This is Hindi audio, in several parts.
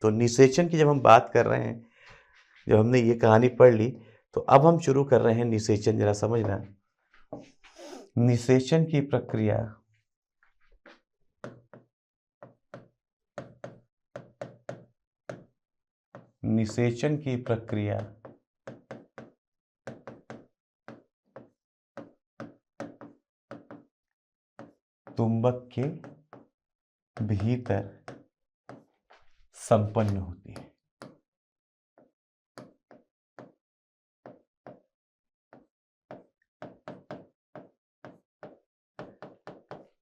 तो निषेचन की जब हम बात कर रहे हैं, जब हमने ये कहानी पढ़ ली, तो अब हम शुरू कर रहे हैं निषेचन। जरा समझना, निषेचन की प्रक्रिया निषेचन की प्रक्रिया तुम्बक के भीतर संपन्न होती है।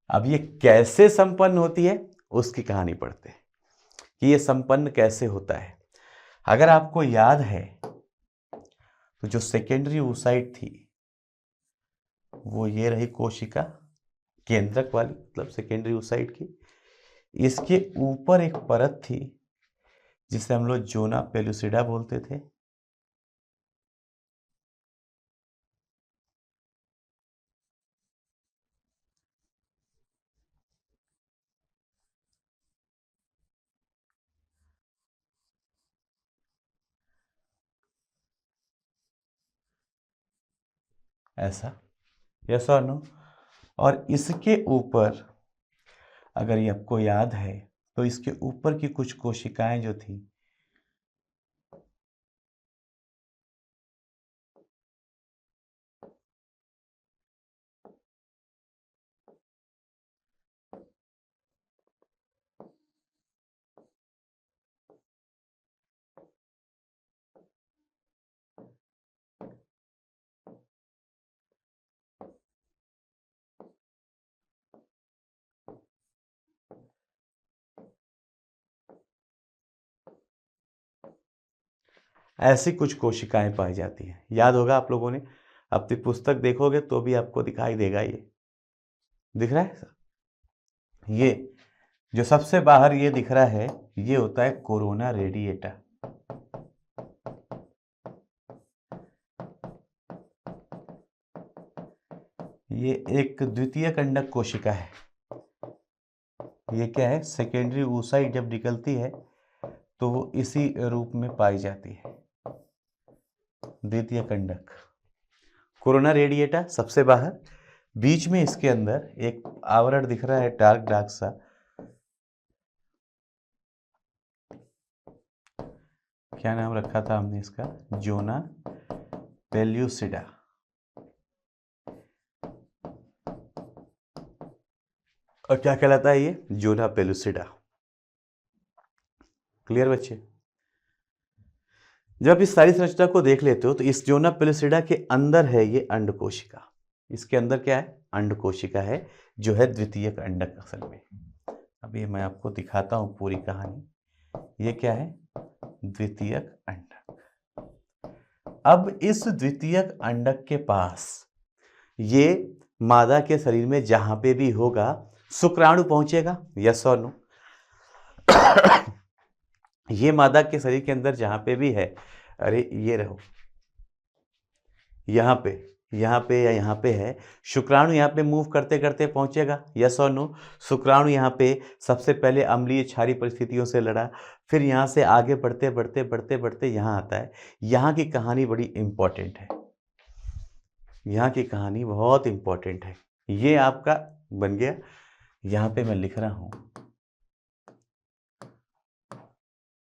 अब ये कैसे संपन्न होती है उसकी कहानी पढ़ते हैं कि ये संपन्न कैसे होता है। अगर आपको याद है तो जो सेकेंडरी oocyte थी वो ये रही कोशिका, केंद्रक वाली, मतलब सेकेंडरी oocyte की। इसके ऊपर एक परत थी जिसे हम लोग जोना पेलुसिडा बोलते थे। ऐसा, यस और नो। और इसके ऊपर, अगर ये आपको याद है, तो इसके ऊपर की कुछ कोशिकाएं जो थी, ऐसी कुछ कोशिकाएं पाई जाती हैं। याद होगा आप लोगों ने, अपनी पुस्तक देखोगे तो भी आपको दिखाई देगा। ये दिख रहा है, ये जो सबसे बाहर ये दिख रहा है, ये होता है कोरोना रेडिएटा। ये एक द्वितीय कंडक कोशिका है। ये क्या है, सेकेंडरी oocyte जब निकलती है तो वो इसी रूप में पाई जाती है, द्वितीय कंडक। कोरोना रेडिएटा सबसे बाहर, बीच में इसके अंदर एक आवरण दिख रहा है, डार्क डार्क सा। क्या नाम रखा था हमने इसका, जोना पेल्यूसिडा। और क्या कहलाता है ये, जोना पेलुसिडा। क्लियर बच्चे? जब इस सारी संरचना को देख लेते हो तो इस जोना पेलुसिडा के अंदर है ये अंड कोशिका। इसके अंदर क्या है, अंड कोशिका है, जो है द्वितीयक अंडक असल में। अभी मैं आपको दिखाता हूं पूरी कहानी। ये क्या है, द्वितीयक अंडक। अब इस द्वितीयक अंडक के पास ये मादा के शरीर में जहां पे भी होगा शुक्राणु पहुंचेगा, यस और नो। ये मादा के शरीर के अंदर जहां पे भी है, अरे ये रहो, यहाँ पे या यहाँ पे है, शुक्राणु यहाँ पे मूव करते करते पहुंचेगा, यस और नो। शुक्राणु यहाँ पे सबसे पहले अम्लीय क्षारीय परिस्थितियों से लड़ा, फिर यहाँ से आगे बढ़ते बढ़ते बढ़ते बढ़ते यहाँ आता है। यहाँ की कहानी बड़ी इंपॉर्टेंट है, यहाँ की कहानी बहुत इंपॉर्टेंट है। ये आपका बन गया, यहाँ पे मैं लिख रहा हूँ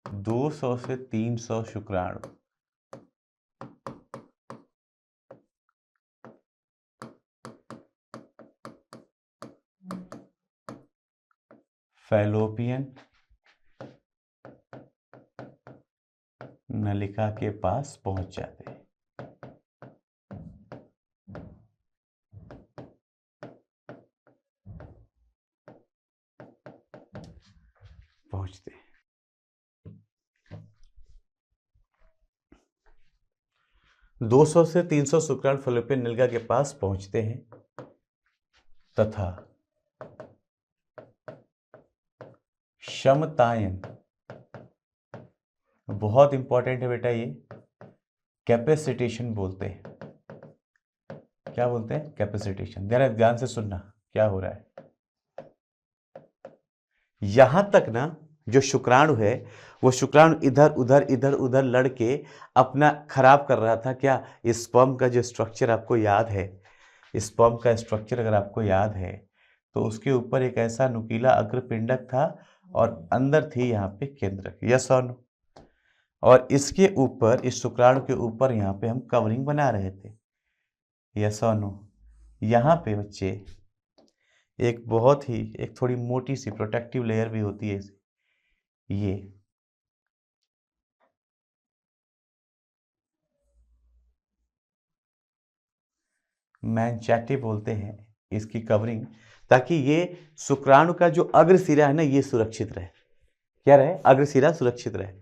200 से 300 शुक्राणु फैलोपियन नलिका के पास पहुंच जाते हैं। पहुंचते हैं 200 से 300 शुक्राणु फैलोपियन नलिका के पास पहुंचते हैं, तथा क्षमतायन, बहुत इंपॉर्टेंट है बेटा ये, कैपेसिटेशन बोलते हैं। क्या बोलते हैं, कैपेसिटेशन। जरा ध्यान से सुनना क्या हो रहा है। यहां तक ना जो शुक्राणु है वो शुक्राणु इधर उधर इधर उधर लड़ के अपना खराब कर रहा था। क्या स्पर्म का जो स्ट्रक्चर आपको याद है, स्पर्म का स्ट्रक्चर अगर आपको याद है तो उसके ऊपर एक ऐसा नुकीला अग्रपिंडक था और अंदर थी यहाँ पे केंद्रक, यस और नो। और इसके ऊपर, इस शुक्राणु के ऊपर यहाँ पे हम कवरिंग बना रहे थे, यस और नो। यहाँ पे बच्चे एक बहुत ही, एक थोड़ी मोटी सी प्रोटेक्टिव लेयर भी होती है ये मैनचेटी बोलते हैं इसकी कवरिंग, ताकि ये शुक्राणु का जो अग्रसिरा है ना ये सुरक्षित रहे। क्या रहे? अग्रसिरा सुरक्षित रहे।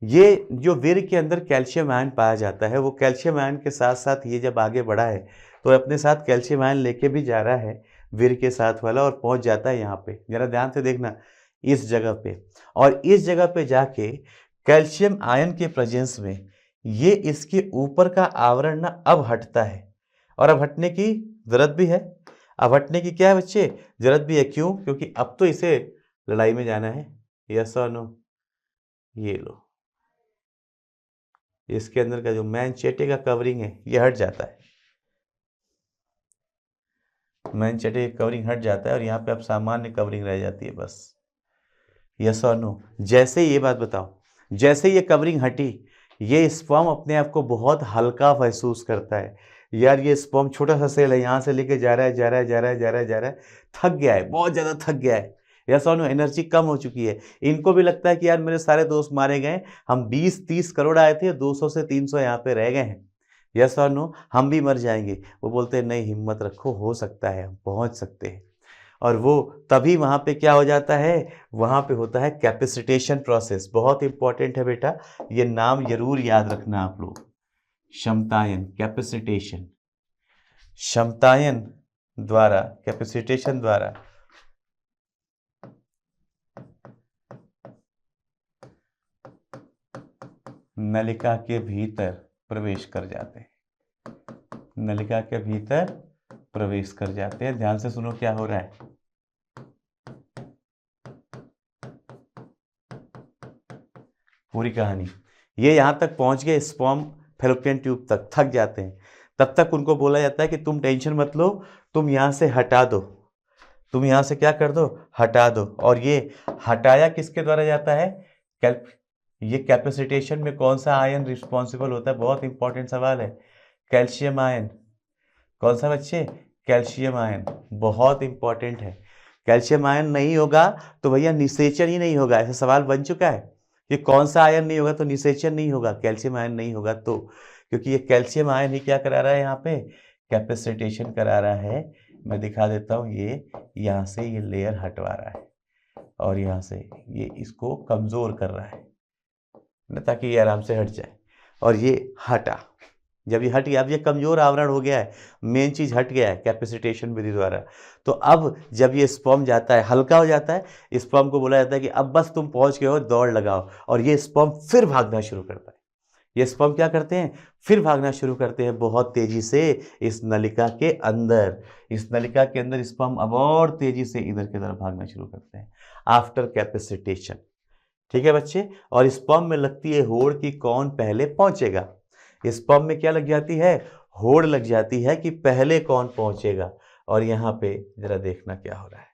ये जो वीर्य के अंदर कैल्शियम आयन पाया जाता है, वो कैल्शियम आयन के साथ साथ ये जब आगे बढ़ा है तो अपने साथ कैल्शियम आयन लेके भी जा रहा है वीर्य के साथ वाला, और पहुंच जाता है यहाँ पे, जरा ध्यान से देखना, इस जगह पे। और इस जगह पे जाके कैल्शियम आयन के प्रेजेंस में ये इसके ऊपर का आवरण ना अब हटता है, और अब हटने की जरूरत भी है। अब हटने की क्या है बच्चे? जरूरत भी है। क्यों? क्योंकि अब तो इसे लड़ाई में जाना है, यस और नो। ये लो, इसके अंदर का जो मैनचेटे का कवरिंग है ये हट जाता है, मैनचेटे का कवरिंग हट जाता है और यहाँ पे अब सामान्य कवरिंग रह जाती है बस, यस और नो। जैसे ये बात बताओ, जैसे ये कवरिंग हटी, ये स्पर्म अपने आप को बहुत हल्का महसूस करता है। यार ये स्पर्म छोटा सा सेल है, यहाँ से लेके जा रहा है जा रहा है जा रहा है जा रहा है जा रहा है, थक गया है, बहुत ज़्यादा थक गया है, यस और नो। एनर्जी कम हो चुकी है। इनको भी लगता है कि यार मेरे सारे दोस्त मारे गए, हम 20-30 करोड़ आए थे, 200 से 300 यहाँ पे रह गए हैं, यस और नो, हम भी मर जाएंगे। वो बोलते हैं नहीं, हिम्मत रखो, हो सकता है, हम पहुँच सकते हैं। और वो तभी वहाँ पे क्या हो जाता है, वहाँ पे होता है कैपेसिटेशन प्रोसेस। बहुत इंपॉर्टेंट है बेटा, ये नाम जरूर याद रखना आप लोग, क्षमतायन, कैपेसिटेशन। क्षमतायन द्वारा, कैपेसिटेशन द्वारा नलिका के भीतर प्रवेश कर जाते हैं, नलिका के भीतर प्रवेश कर जाते हैं। ध्यान से सुनो क्या हो रहा है। पूरी कहानी, ये यहाँ तक पहुँच गए, स्पर्म फैलोपियन ट्यूब तक, थक जाते हैं। तब तक उनको बोला जाता है कि तुम टेंशन मत लो, तुम यहाँ से हटा दो, तुम यहाँ से क्या कर दो, हटा दो। और ये हटाया किसके द्वारा जाता है? ये कैपेसिटेशन में कौन सा आयन रिस्पॉन्सिबल होता है? बहुत इंपॉर्टेंट सवाल है। Calcium ion. कौन सा बच्चे? कैल्शियम आयन, बहुत इंपॉर्टेंट है। कैल्शियम आयन नहीं होगा तो भैया निषेचन ही नहीं होगा, ऐसा सवाल बन चुका है कि कौन सा आयन नहीं होगा तो निषेचन नहीं होगा, कैल्शियम आयन नहीं होगा तो, क्योंकि ये कैल्शियम आयन ही क्या करा रहा है यहाँ पे, कैपेसिटेशन करा रहा है। मैं दिखा देता हूँ, ये यहाँ से ये लेयर हटवा रहा है और यहाँ से ये इसको कमज़ोर कर रहा है ना, ताकि ये आराम से हट जाए। और ये हटा, जब ये हट गया, अब ये कमज़ोर आवरण हो गया है, मेन चीज़ हट गया है कैपेसिटेशन विधि द्वारा। तो अब जब ये स्पर्म जाता है, हल्का हो जाता है, स्पर्म को बोला जाता है कि अब बस तुम पहुँच गए हो, दौड़ लगाओ। और ये स्पर्म फिर भागना शुरू करता है। ये स्पर्म क्या करते हैं? फिर भागना शुरू करते हैं बहुत तेजी से इस नलिका के अंदर। इस नलिका के अंदर स्पर्म अब और तेजी से इधर की तरफ भागना शुरू करते हैं आफ्टर कैपेसिटेशन। ठीक है बच्चे? और स्पर्म में लगती है होड़ कि कौन पहले पहुंचेगा। स्पर्म में क्या लग जाती है? होड़ लग जाती है कि पहले कौन पहुंचेगा। और यहाँ पे जरा देखना क्या हो रहा है,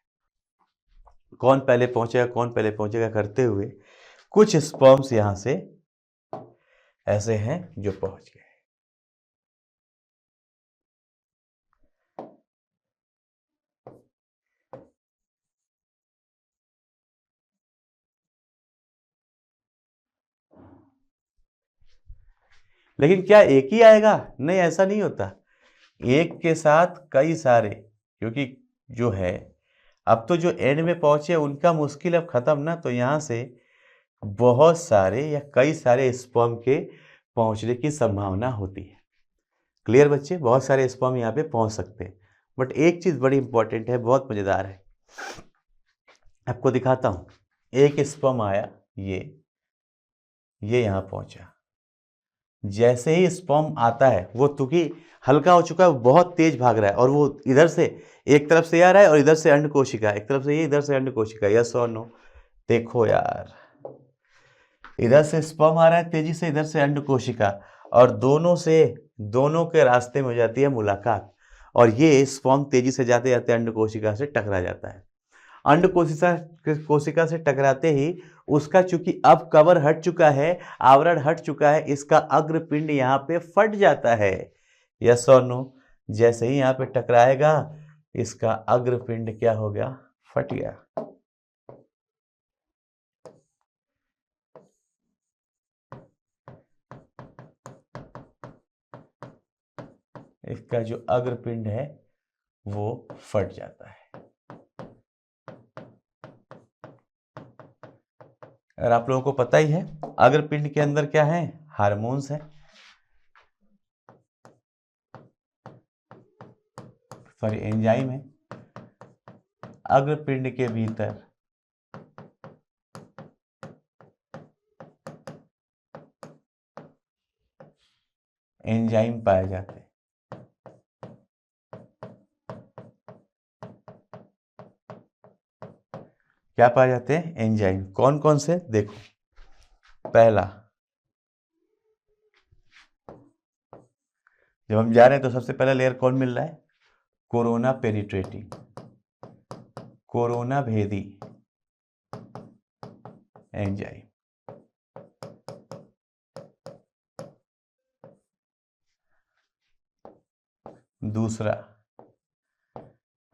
कौन पहले पहुंचेगा कौन पहले पहुंचेगा करते हुए कुछ स्पर्म्स यहाँ से ऐसे हैं जो पहुंच गए। लेकिन क्या एक ही आएगा? नहीं, ऐसा नहीं होता, एक के साथ कई सारे, क्योंकि जो है अब तो जो एंड में पहुंचे उनका मुश्किल अब खत्म ना, तो यहाँ से बहुत सारे या कई सारे स्पर्म के पहुंचने की संभावना होती है। क्लियर बच्चे? बहुत सारे स्पर्म यहाँ पे पहुंच सकते हैं। बट एक चीज़ बड़ी इंपॉर्टेंट है, बहुत मज़ेदार है, आपको दिखाता हूँ। एक स्पर्म आया, ये यहाँ पहुंचा। जैसे ही स्पर्म आता है, वो क्योंकि हल्का हो चुका है, वो बहुत तेज भाग रहा है, और वो इधर से एक तरफ से आ रहा है और इधर से अंड कोशिका, एक तरफ से ये, इधर से अंड कोशिका, यस और नो। देखो यार, इधर से स्पर्म आ रहा है तेजी से, इधर से अंड कोशिका, और दोनों के रास्ते में हो जाती है मुलाकात, और ये स्पर्म तेजी से जाते जाते अंड कोशिका से टकरा जाता है। अंड कोशिका से टकराते ही उसका, चूंकि अब कवर हट चुका है, आवरण हट चुका है, इसका अग्रपिंड यहाँ पे फट जाता है। यस और नो? जैसे ही यहाँ पे टकराएगा इसका अग्रपिंड क्या हो गया? फट गया। इसका जो अग्रपिंड है वो फट जाता है। और आप लोगों को पता ही है अग्रपिंड के अंदर क्या है? हार्मोन्स है, सॉरी एंजाइम है। अग्रपिंड के भीतर एंजाइम पाए जाते हैं। क्या पाए जाते हैं? एंजाइम। कौन कौन से? देखो, पहला, जब हम जा रहे हैं तो सबसे पहला लेयर कौन मिल रहा है? कोरोना पेनिट्रेटिंग, कोरोना भेदी एंजाइम। दूसरा,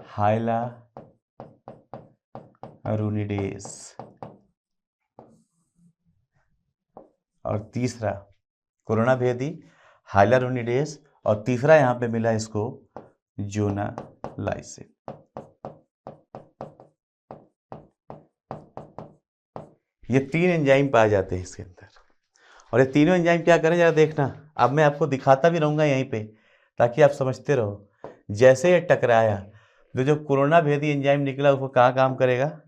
हाइलारुनिडेज, और तीसरा कोरोना भेदी, हाइलारुनिडेज, और तीसरा यहां पे मिला इसको जोनालाइसिन। ये 3 एंजाइम पाए जाते हैं इसके अंदर, और ये तीनों एंजाइम क्या करें जरा देखना। अब मैं आपको दिखाता भी रहूंगा यहीं पे ताकि आप समझते रहो। जैसे ये टकराया तो जो कोरोना भेदी एंजाइम निकला वो कहाँ काम करेगा?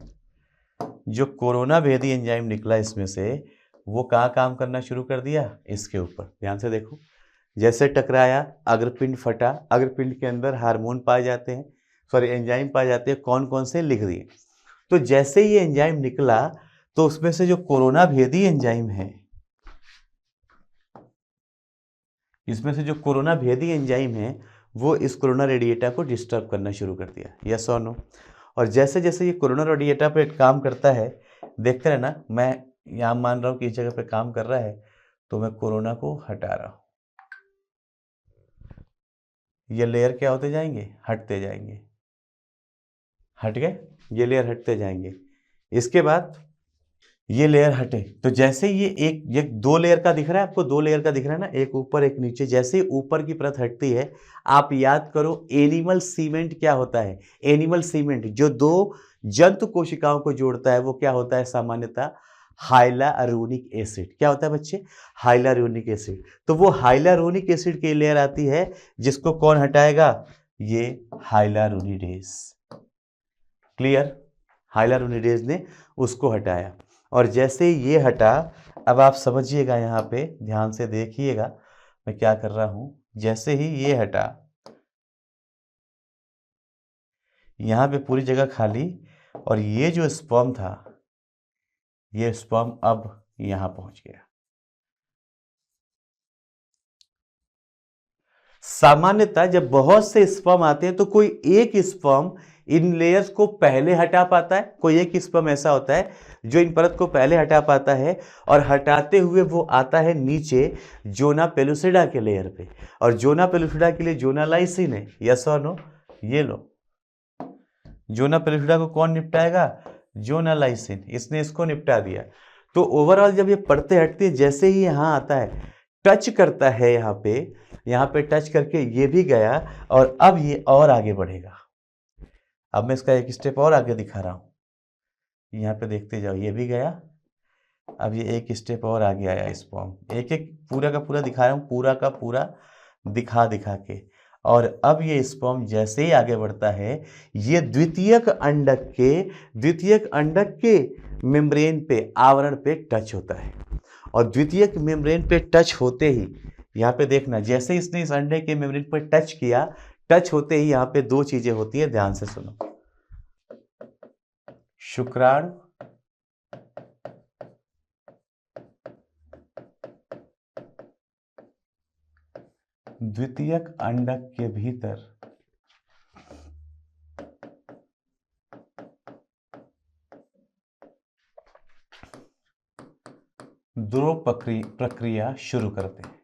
जो कोरोना भेदी एंजाइम निकला इसमें से वो कहाँ काम करना शुरू कर दिया? इसके ऊपर। ध्यान से देखो, जैसे टकराया अग्रपिंड फटा, अग्रपिंड के अंदर हार्मोन पाए जाते हैं, सॉरी एंजाइम पाए जाते हैं। कौन कौन से? लिख दिए। तो जैसे ये एंजाइम निकला तो उसमें से जो कोरोना भेदी एंजाइम है, इसमें से जो कोरोना भेदी एंजाइम है वो इस कोरोना रेडिएटा को डिस्टर्ब करना शुरू कर दिया। यस और नो? और जैसे जैसे ये कोरोना रेडिएटा पे काम करता है, देखते रहना, मैं यहाँ मान रहा हूँ कि इस जगह पे काम कर रहा है तो मैं कोरोना को हटा रहा हूँ। ये लेयर क्या होते जाएंगे? हटते जाएंगे। हट गए, ये लेयर हटते जाएंगे। इसके बाद ये लेयर हटे तो जैसे ये 2 लेयर का दिख रहा है आपको, 2 लेयर का दिख रहा है ना, एक ऊपर एक नीचे। जैसे ही ऊपर की परत हटती है, आप याद करो एनिमल सीमेंट क्या होता है? एनिमल सीमेंट जो 2 जंतु कोशिकाओं को जोड़ता है वो क्या होता है सामान्यतः? हाइलारुनिक एसिड। क्या होता है बच्चे? हाइलारुनिक एसिड। तो वो हाइलारुनिक एसिड की लेयर आती है जिसको कौन हटाएगा? ये हाइलारुनिडेज। क्लियर? हाइलारुनिडेज ने उसको हटाया, और जैसे ये हटा, अब आप समझिएगा, यहाँ पे ध्यान से देखिएगा मैं क्या कर रहा हूं। जैसे ही ये हटा, यहाँ पे पूरी जगह खाली, और ये जो स्पर्म था ये स्पर्म अब यहाँ पहुंच गया। सामान्यतः जब बहुत से स्पर्म आते हैं तो कोई एक स्पर्म इन लेयर्स को पहले हटा पाता है। कोई एक स्पर्म ऐसा होता है जो इन परत को पहले हटा पाता है, और हटाते हुए वो आता है नीचे जोना पेलुसिडा के लेयर पे, और जोना पेलुसिडा के लिए जोनालाइसिन है। यस और नो? ये लो, जोना पेलुसिडा को कौन निपटाएगा? जोनालाइसिन। इसने इसको निपटा दिया। तो ओवरऑल जब ये परतें हटती है, जैसे ही यहाँ आता है, टच करता है यहाँ पे टच करके ये भी गया, और अब ये और आगे बढ़ेगा। अब मैं इसका एक स्टेप और आगे दिखा रहा हूं, यहाँ पे देखते जाओ, ये भी गया, अब ये एक स्टेप और आगे आया स्पर्म। एक एक पूरा का पूरा दिखा रहा हूँ, पूरा का पूरा दिखा के। और अब ये स्पर्म जैसे ही आगे बढ़ता है, ये द्वितीयक अंडक के मेम्ब्रेन पे, आवरण पे टच होता है, और द्वितीयक मेम्ब्रेन पे टच होते ही यहाँ पे देखना, जैसे इसने इस अंडे के मेम्ब्रेन पर टच किया, टच होते ही यहाँ पे 2 चीजें होती है, ध्यान से सुनो। शुक्राणु द्वितीयक अंडक के भीतर दो प्रक्रिया शुरू करते हैं।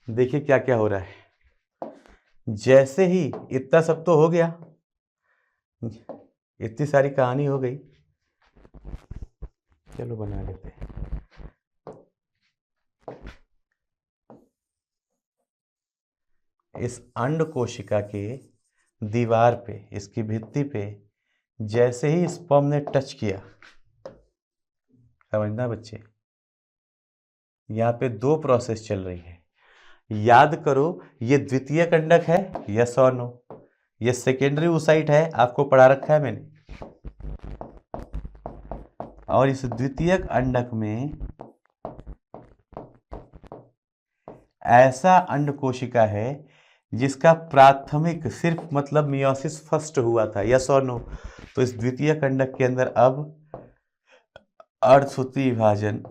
देखिए क्या क्या हो रहा है। जैसे ही इतना सब तो हो गया, इतनी सारी कहानी हो गई, चलो बना लेते हैं। इस अंड कोशिका के दीवार पे, इसकी भित्ति पे जैसे ही स्पर्म ने टच किया, समझना बच्चे, यहाँ पे दो प्रोसेस चल रही है। याद करो ये द्वितीय कंडक है, यस और नो। ये सेकेंडरी oocyte है, आपको पढ़ा रखा है मैंने। और इस द्वितीयक अंडक में ऐसा अंड कोशिका है जिसका प्राथमिक सिर्फ मतलब मियोसिस फर्स्ट हुआ था, यस और नो। तो इस द्वितीयक अंडक के अंदर अब अर्धसूत्री विभाजन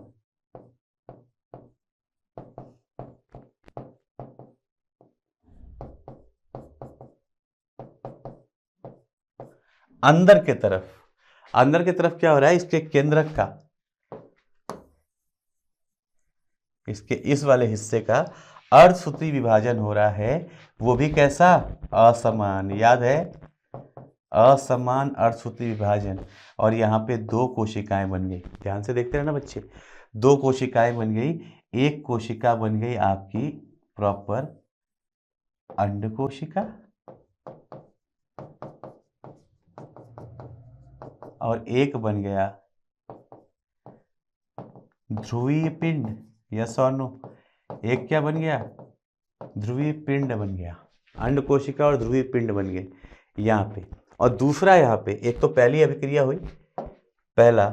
अंदर के तरफ क्या हो रहा है, इसके केंद्रक का, इसके इस वाले हिस्से का अर्धसूत्री विभाजन हो रहा है। वो भी कैसा, असमान, याद है, असमान अर्धसूत्री विभाजन। और यहाँ पे दो कोशिकाएं बन गई, ध्यान से देखते रहना बच्चे। दो कोशिकाएं बन गई, एक कोशिका बन गई आपकी प्रॉपर अंड कोशिका, और एक बन गया ध्रुवीय पिंड, यस और नो। एक क्या बन गया, ध्रुवीय पिंड बन गया। अंड कोशिका और ध्रुवीय पिंड बन गए यहाँ पे। और दूसरा यहाँ पे, एक तो पहली अभिक्रिया हुई, पहला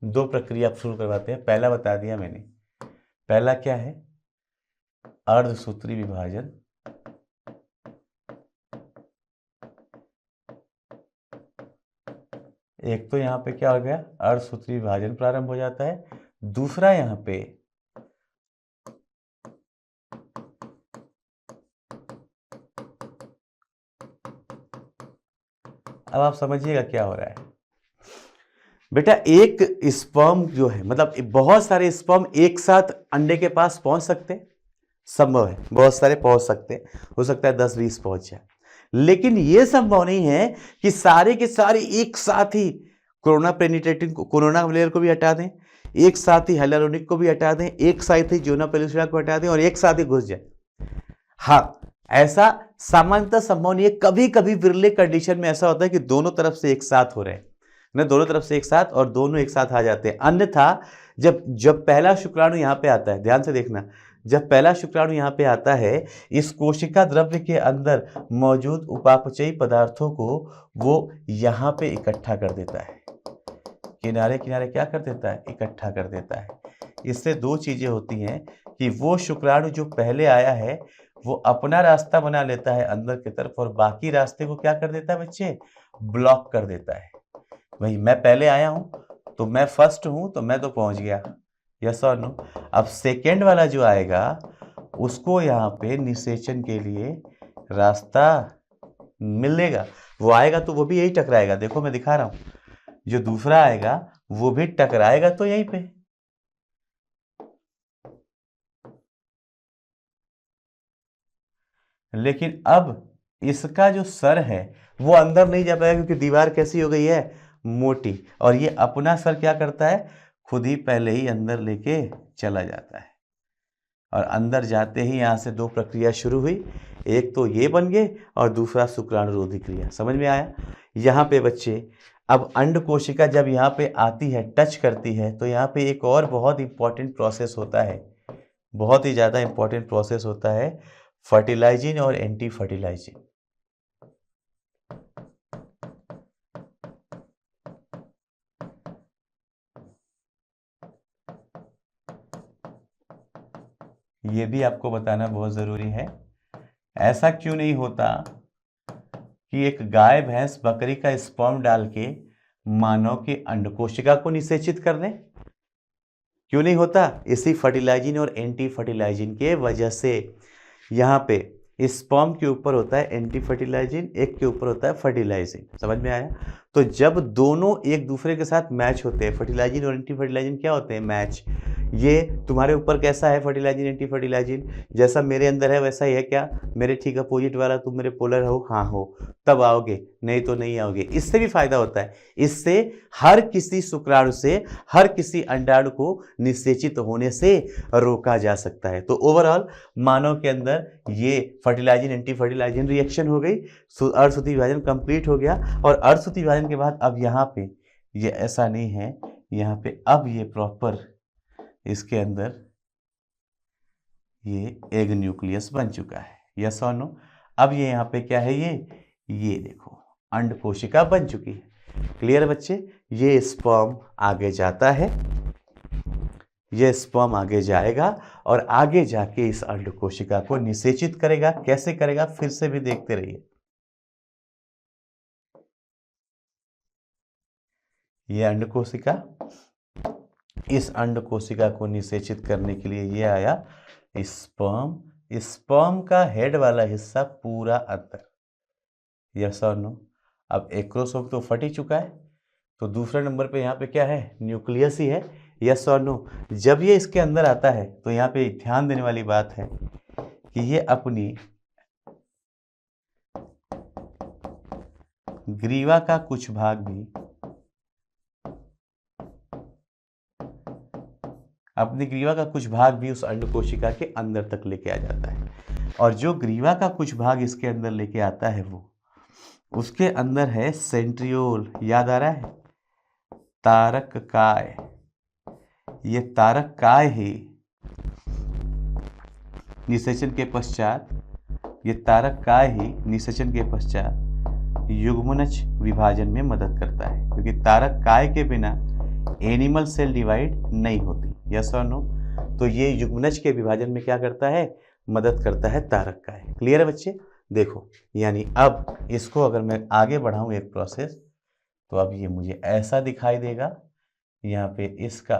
दो प्रक्रिया शुरू करवाते हैं। पहला बता दिया मैंने, पहला क्या है, अर्धसूत्री विभाजन। एक तो यहाँ पे क्या हो गया, अर्धसूत्री विभाजन प्रारंभ हो जाता है। दूसरा यहाँ पे अब आप समझिएगा क्या हो रहा है बेटा। एक स्पर्म जो है, मतलब बहुत सारे स्पर्म एक साथ अंडे के पास पहुंच सकते, संभव है, बहुत सारे पहुंच सकते, हो सकता है 10-20 पहुंच जाए। लेकिन यह संभव नहीं है कि सारे के सारे एक साथ ही कोरोना पेनिट्रेटिंग को, कोरोना लेयर को भी हटा दें, एक साथ ही हाइलुरोनिक को भी हटा दें, एक साथ ही ज़ोना पेलुसिडा को हटा दें और एक साथ ही घुस जाए। हाँ, ऐसा सामान्यतः संभव नहीं है। कभी कभी विरले कंडीशन में ऐसा होता है कि दोनों तरफ से एक साथ हो रहे हैं ना, दोनों तरफ से एक साथ, और दोनों एक साथ आ जाते हैं। अन्यथा जब पहला शुक्राणु यहाँ पे आता है, ध्यान से देखना, जब पहला शुक्राणु यहाँ पे आता है, इस कोशिका द्रव्य के अंदर मौजूद उपापचयी पदार्थों को वो यहाँ पे इकट्ठा कर देता है, किनारे किनारे क्या कर देता है, इकट्ठा कर देता है। इससे दो चीजें होती हैं कि वो शुक्राणु जो पहले आया है वो अपना रास्ता बना लेता है अंदर की तरफ, और बाकी रास्ते को क्या कर देता है बच्चे, ब्लॉक कर देता है। भाई मैं पहले आया हूं तो मैं फर्स्ट हूं तो मैं तो पहुंच गया, यस और नो। अब सेकेंड वाला जो आएगा उसको यहाँ पे निषेचन के लिए रास्ता मिलेगा। वो आएगा तो वो भी यही टकराएगा, देखो मैं दिखा रहा हूं, जो दूसरा आएगा वो भी टकराएगा तो यहीं पे। लेकिन अब इसका जो सर है वो अंदर नहीं जा पाएगा, क्योंकि दीवार कैसी हो गई है, मोटी, और ये अपना सर क्या करता है, खुद ही पहले ही अंदर लेके चला जाता है। और अंदर जाते ही यहाँ से दो प्रक्रिया शुरू हुई, एक तो ये बन गए और दूसरा शुक्राणुरोधी क्रिया। समझ में आया। यहाँ पे बच्चे अब अंड कोशिका जब यहाँ पे आती है, टच करती है, तो यहाँ पे एक और बहुत इंपॉर्टेंट प्रोसेस होता है, बहुत ही ज़्यादा इंपॉर्टेंट प्रोसेस होता है, फर्टिलाइजिंग और एंटी फर्टिलाइजिंग। ये भी आपको बताना बहुत ज़रूरी है। ऐसा क्यों नहीं होता कि एक गाय भैंस बकरी का स्पर्म डाल के मानव की अंडकोशिका को निषेचित कर दें? क्यों नहीं होता? इसी फर्टिलाइजिन और एंटी फर्टिलाइजिन के वजह से। यहाँ पे स्पर्म के ऊपर होता है एंटी फर्टिलाइजिन, एक के ऊपर होता है फर्टिलाइजिन। समझ में आया? तो जब दोनों एक दूसरे के साथ मैच होते हैं, फर्टिलाइजिन और एंटी फर्टिलाइजिन क्या होते हैं? मैच। ये तुम्हारे ऊपर कैसा है फर्टिलाइजिन एंटी फर्टिलाइजिन? जैसा मेरे अंदर है वैसा ही है क्या? मेरे ठीक अपोजिट वाला तुम मेरे पोलर हो? हाँ हो, तब आओगे, नहीं तो नहीं आओगे। इससे भी फायदा होता है, इससे हर किसी शुक्राणु से, हर किसी अंडाणु को निषेचित होने से रोका जा सकता है। तो ओवरऑल मानव के अंदर ये फर्टिलाइजिन एंटी फर्टिलाइजिन रिएक्शन हो गई, अर्धसूत्रीय विभाजन कंप्लीट हो गया। और अर्धसूत्रीय विभाजन के बाद अब यहाँ पे ये ऐसा नहीं है, यहाँ पे अब ये प्रॉपर इसके अंदर ये एग न्यूक्लियस बन चुका है। यस और नो? अब ये यहाँ पे क्या है? ये देखो अंड कोशिका बन चुकी है। क्लियर बच्चे? ये स्पर्म आगे जाता है, ये स्पर्म आगे जाएगा और आगे जाके इस अंड कोशिका को निषेचित करेगा। कैसे करेगा? फिर से भी देखते रहिए। ये अंड कोशिका, इस अंड कोशिका को निषेचित करने के लिए ये आया स्पर्म। स्पर्म का हेड वाला हिस्सा पूरा अंदर। यस और नो? अब एक्रोसोम तो फट ही चुका है, तो दूसरे नंबर पे यहाँ पे क्या है? न्यूक्लियस ही है। यस और नो? जब ये इसके अंदर आता है तो यहाँ पे ध्यान देने वाली बात है कि ये अपनी ग्रीवा का कुछ भाग भी, अपनी ग्रीवा का कुछ भाग भी उस अंड कोशिका के अंदर तक लेके आ जाता है। और जो ग्रीवा का कुछ भाग इसके अंदर लेके आता है वो, उसके अंदर है सेंट्रियोल। याद आ रहा है? तारक काय। ये तारक काय ही निषेचन के पश्चात, ये तारक काय ही निषेचन के पश्चात युग्मनज विभाजन में मदद करता है, क्योंकि तारक काय के बिना एनिमल सेल डिवाइड नहीं होती। यस और नो? तो ये युग्मनज के विभाजन में क्या करता है? मदद करता है तारक काय। क्लियर है बच्चे? देखो, यानी अब इसको अगर मैं आगे बढ़ाऊं एक प्रोसेस, तो अब ये मुझे ऐसा दिखाई देगा। यहाँ पे इसका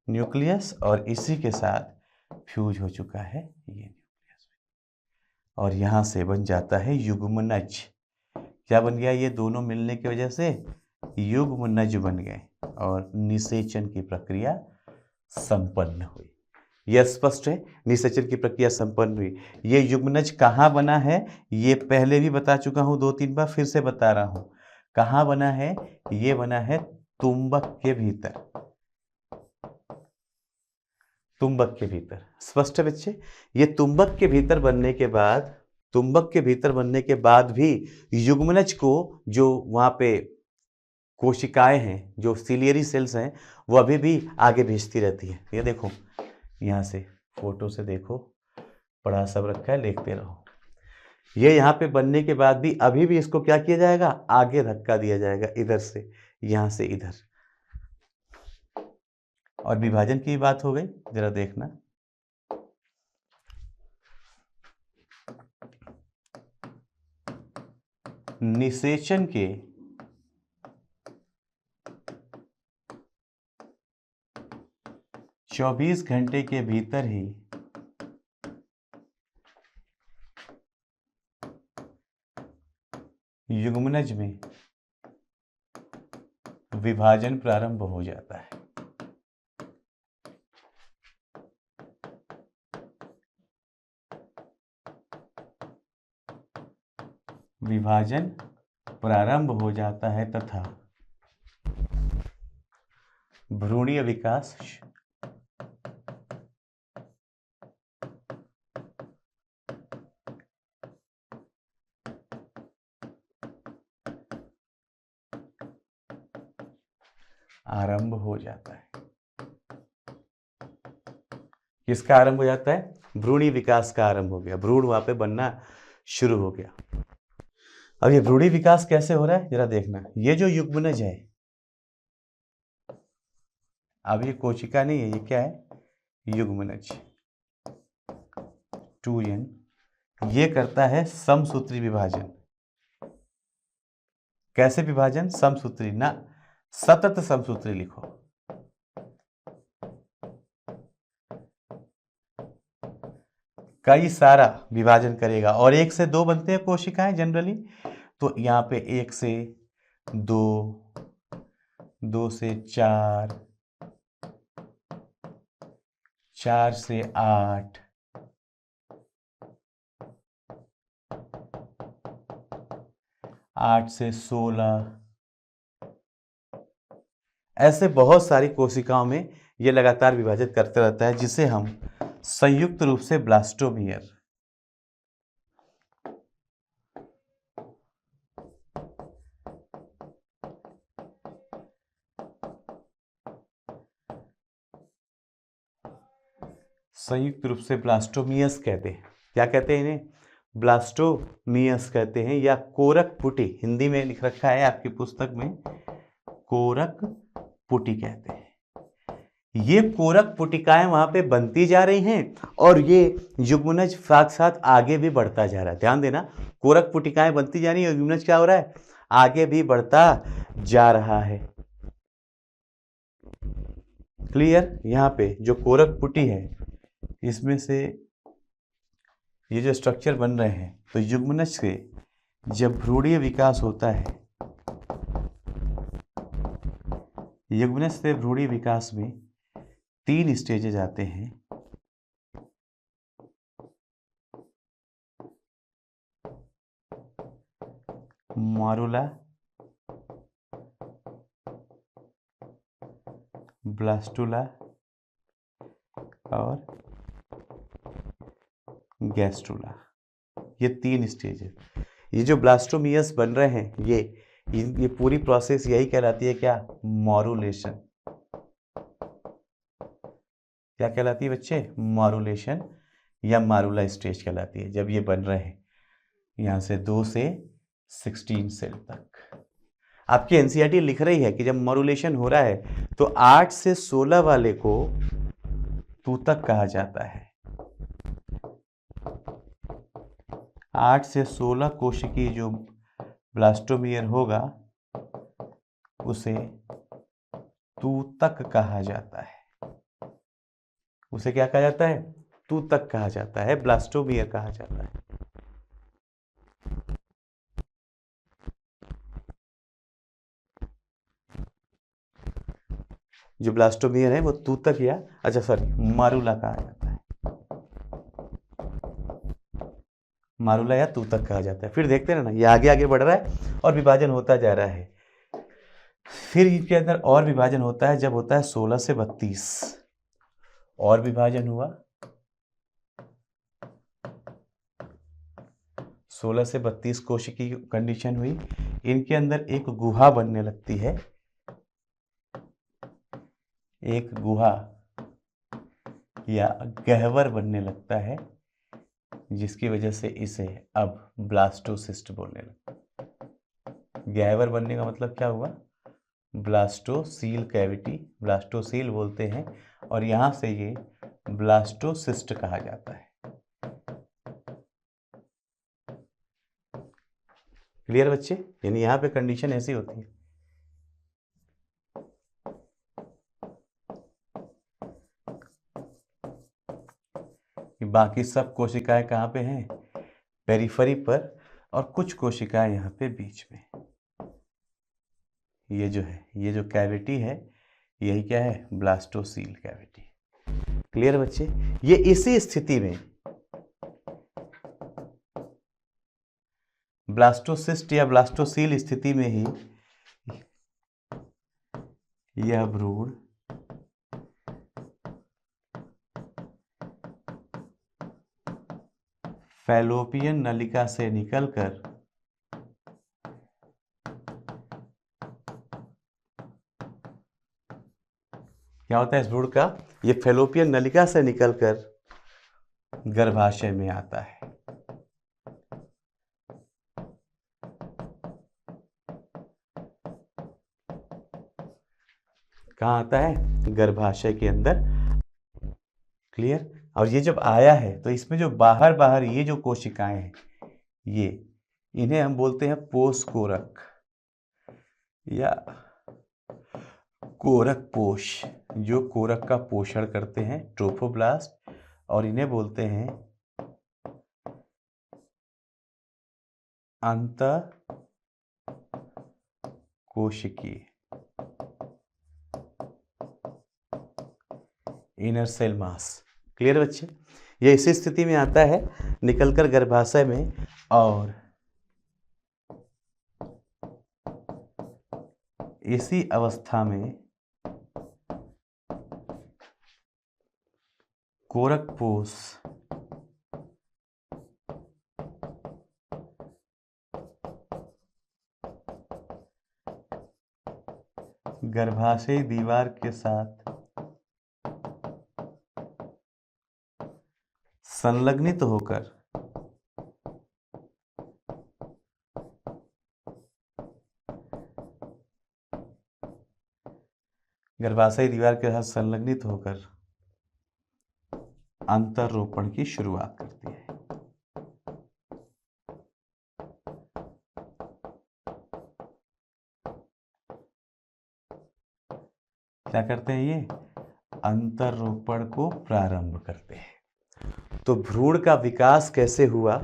न्यूक्लियस और इसी के साथ फ्यूज हो चुका है ये न्यूक्लियस, और यहाँ से बन जाता है युग्मनज। क्या बन गया? ये दोनों मिलने की वजह से युग्मनज बन गए और निषेचन की प्रक्रिया संपन्न हुई। यह स्पष्ट है? निषेचन की प्रक्रिया संपन्न हुई। ये युग्मनज कहाँ बना है? ये पहले भी बता चुका हूँ 2-3 बार, फिर से बता रहा हूँ। कहाँ बना है? ये बना है तुम्बक के भीतर। तुम्बक के भीतर। स्पष्ट है बच्चे? ये तुम्बक के भीतर बनने के बाद, तुम्बक के भीतर बनने के बाद भी युग्मनज को जो वहाँ पे कोशिकाएं हैं, जो सिलियरी सेल्स हैं, वो अभी भी आगे भेजती रहती है। ये देखो, यहाँ से फोटो से देखो, पढ़ा सब रखा है, देखते रहो। ये यहाँ पे बनने के बाद भी अभी भी इसको क्या किया जाएगा? आगे धक्का दिया जाएगा, इधर से, यहाँ से इधर। और विभाजन की बात हो गई, जरा देखना। निषेचन के 24 घंटे के भीतर ही युग्मनज में विभाजन प्रारंभ हो जाता है। विभाजन प्रारंभ हो जाता है तथा भ्रूणीय विकास आरंभ हो जाता है। किसका आरंभ हो जाता है? भ्रूणीय विकास का आरंभ हो गया। भ्रूण वहां पे बनना शुरू हो गया। अब ये भ्रूणीय विकास कैसे हो रहा है जरा देखना। ये जो युग्मनज है, अब ये कोशिका नहीं है, ये क्या है? युग्मनज 2n। ये करता है समसूत्री विभाजन। कैसे विभाजन? समसूत्री ना, सतत समसूत्री लिखो। कई सारा विभाजन करेगा और 1 से 2 बनते हैं कोशिकाएं जनरली, तो यहाँ पे 1 से 2, 2 से 4, 4 से 8, 8 से 16, ऐसे बहुत सारी कोशिकाओं में ये लगातार विभाजित करते रहता है, जिसे हम संयुक्त रूप से ब्लास्टोमियर, संयुक्त रूप से ब्लास्टोमियस कहते हैं। क्या कहते हैं इन्हें? ब्लास्टोमियस कहते हैं, या कोरक पुटी, हिंदी में लिख रखा है आपकी पुस्तक में कोरक पुटी कहते हैं। ये कोरक पुटिकाएं वहां पे बनती जा रही हैं और ये युग्मनज साथ साथ आगे भी बढ़ता जा रहा है। ध्यान देना, कोरक पुटिकाएं बनती जा रही है और युग्मनज क्या हो रहा है? आगे भी बढ़ता जा रहा है। क्लियर? यहाँ पे जो कोरक पुटी है, इसमें से ये जो स्ट्रक्चर बन रहे हैं, तो युग्मनज से जब भ्रूणीय विकास होता है, युग्मनज से भ्रूणीय विकास में 3 स्टेजेज आते हैं। मारुला, ब्लास्टुला और गैस्ट्रुला, ये 3 स्टेज है। ये जो ब्लास्टोमियस बन रहे हैं, ये पूरी प्रोसेस यही कहलाती है क्या? मॉरुलेशन। क्या कहलाती है बच्चे? मॉरुलेशन या मारुला स्टेज कहलाती है, जब ये बन रहे हैं यहाँ से 2 से 16 सेल तक। आपकी एनसीईआरटी लिख रही है कि जब मॉरुलेशन हो रहा है तो 8 से 16 वाले को तूतक कहा जाता है। 8 से 16 कोशिकीय जो ब्लास्टोमियर होगा उसे तूतक कहा जाता है। उसे क्या कहा जाता है? तूतक कहा जाता है, ब्लास्टोमियर कहा जाता है। जो ब्लास्टोमियर है वो तूतक या मारुला कहा जाता है। मारुला या तूतक कहा जाता है। फिर देखते हैं ना, ये आगे आगे बढ़ रहा है और विभाजन होता जा रहा है। फिर इनके अंदर और विभाजन होता है जब होता है 16 से 32 और विभाजन हुआ। 16 से 32 कोशिकीय की कंडीशन हुई। इनके अंदर एक गुहा बनने लगती है, एक गुहा या गह्वर बनने लगता है, जिसकी वजह से इसे अब ब्लास्टोसिस्ट बोलने लगता है। गह्वर बनने का मतलब क्या हुआ? ब्लास्टोसील कैविटी, ब्लास्टोसील बोलते हैं, और यहाँ से ये ब्लास्टोसिस्ट कहा जाता है। क्लियर बच्चे? यानी यहाँ पे कंडीशन ऐसी होती है। कि बाकी सब कोशिकाएं कहाँ पे हैं? पेरिफेरी पर, और कुछ कोशिकाएं यहाँ पे बीच में। ये जो है, ये जो कैविटी है, यही क्या है? Blastocoel cavity. क्लियर बच्चे? ये इसी स्थिति में ब्लास्टोसिस्ट या ब्लास्टोसील स्थिति में ही यह भ्रूण फैलोपियन नलिका से निकलकर क्या होता है इस भ्रूण का? ये फैलोपियन नलिका से निकलकर गर्भाशय में आता है। कहाँ आता है? गर्भाशय के अंदर। क्लियर? और ये जब आया है तो इसमें जो बाहर बाहर ये जो कोशिकाएं हैं, ये इन्हें हम बोलते हैं पोषकोरक। या कोरक पोष, जो कोरक का पोषण करते हैं, ट्रोफोब्लास्ट, और इन्हें बोलते हैं अंतःकोशिकीय, इनर सेल मास। क्लियर बच्चे? यह इसी स्थिति में आता है निकलकर गर्भाशय में, और इसी अवस्था में कोरकपोष गर्भाशयी दीवार के साथ संलग्नित होकर अंतररोपण की शुरुआत करती है। क्या करते हैं ये? अंतररोपण को प्रारंभ करते हैं। तो भ्रूण का विकास कैसे हुआ,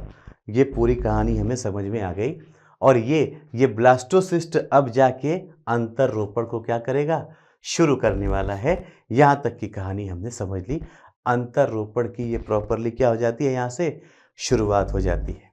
ये पूरी कहानी हमें समझ में आ गई। और ये ब्लास्टोसिस्ट अब जाके अंतररोपण को क्या करेगा? शुरू करने वाला है। यहाँ तक की कहानी हमने समझ ली। अंतररोपण की ये प्रॉपरली क्या हो जाती है? यहाँ से शुरुआत हो जाती है।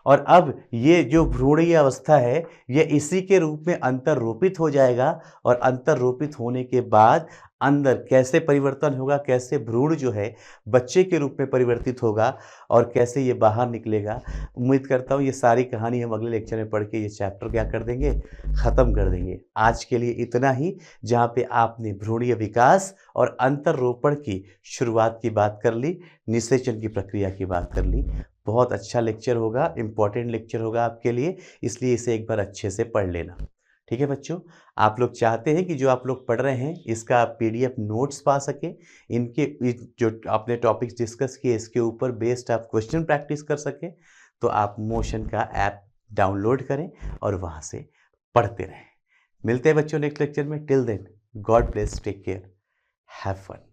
और अब ये जो भ्रूणीय अवस्था है, ये इसी के रूप में अंतररोपित हो जाएगा, और अंतररोपित होने के बाद अंदर कैसे परिवर्तन होगा, कैसे भ्रूण जो है बच्चे के रूप में परिवर्तित होगा, और कैसे ये बाहर निकलेगा। उम्मीद करता हूँ ये सारी कहानी हम अगले लेक्चर में पढ़ के ये चैप्टर क्या कर देंगे? ख़त्म कर देंगे। आज के लिए इतना ही, जहाँ पे आपने भ्रूणीय विकास और अंतररोपण की शुरुआत की बात कर ली, निषेचन की प्रक्रिया की बात कर ली। बहुत अच्छा लेक्चर होगा, इम्पॉर्टेंट लेक्चर होगा आपके लिए, इसलिए इसे एक बार अच्छे से पढ़ लेना। ठीक है बच्चों? आप लोग चाहते हैं कि जो आप लोग पढ़ रहे हैं इसका PDF नोट्स पा सकें, इनके जो आपने टॉपिक्स डिस्कस किए इसके ऊपर बेस्ड आप क्वेश्चन प्रैक्टिस कर सकें, तो आप मोशन का ऐप डाउनलोड करें और वहाँ से पढ़ते रहें। मिलते हैं बच्चों नेक्स्ट लेक्चर में। Till then, God bless, take care, have fun.